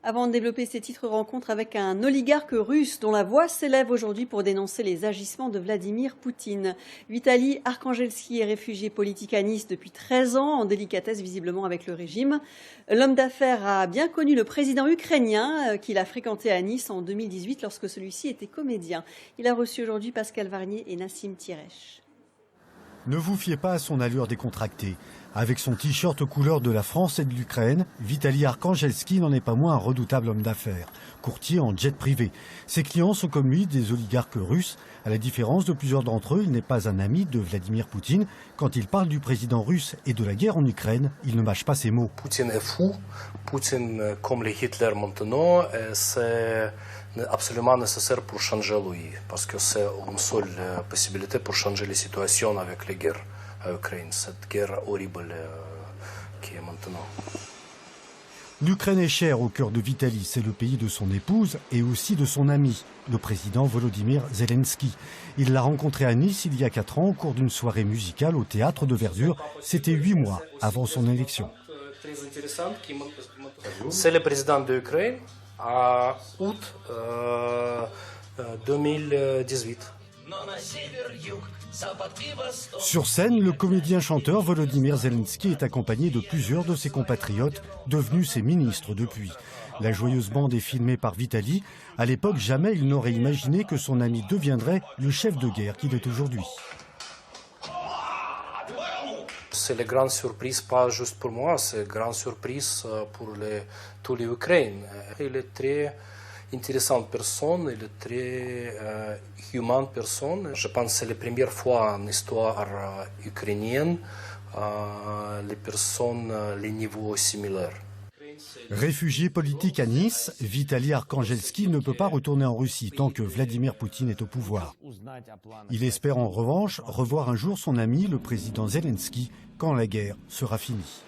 Avant de développer ses titres, rencontre avec un oligarque russe dont la voix s'élève aujourd'hui pour dénoncer les agissements de Vladimir Poutine. Vitali Arkhangelski est réfugié politique à Nice depuis 13 ans, en délicatesse visiblement avec le régime. L'homme d'affaires a bien connu le président ukrainien qu'il a fréquenté à Nice en 2018 lorsque celui-ci était comédien. Il a reçu aujourd'hui Pascal Varnier et Nassim Tirech. Ne vous fiez pas à son allure décontractée. Avec son t-shirt aux couleurs de la France et de l'Ukraine, Vitali Arkhangelski n'en est pas moins un redoutable homme d'affaires, courtier en jet privé. Ses clients sont comme lui des oligarques russes. À la différence de plusieurs d'entre eux, il n'est pas un ami de Vladimir Poutine. Quand il parle du président russe et de la guerre en Ukraine, il ne mâche pas ses mots. Poutine est fou. Poutine, comme les Hitler maintenant, c'est absolument nécessaire pour changer lui, parce que c'est une seule possibilité pour changer les situations avec les guerres en Ukraine, cette guerre horrible qui est maintenant. L'Ukraine est chère au cœur de Vitali, c'est le pays de son épouse et aussi de son ami, le président Volodymyr Zelensky. Il l'a rencontré à Nice il y a 4 ans au cours d'une soirée musicale au théâtre de Verdure. C'était 8 mois avant son élection. C'est le président de l'Ukraine à août 2018. Sur scène, le comédien-chanteur Volodymyr Zelensky est accompagné de plusieurs de ses compatriotes, devenus ses ministres depuis. La joyeuse bande est filmée par Vitali. À l'époque, jamais il n'aurait imaginé que son ami deviendrait le chef de guerre qu'il est aujourd'hui. C'est une grande surprise, pas juste pour moi, c'est une grande surprise pour tous les Ukrainiens. Il est très intéressante personne, il est très humaine personne. Je pense que c'est la première fois en histoire ukrainienne les personnes les niveaux similaires. Réfugié politique à Nice, Vitali Arkhangelski ne peut pas retourner en Russie tant que Vladimir Poutine est au pouvoir. Il espère en revanche revoir un jour son ami, le président Zelensky, quand la guerre sera finie.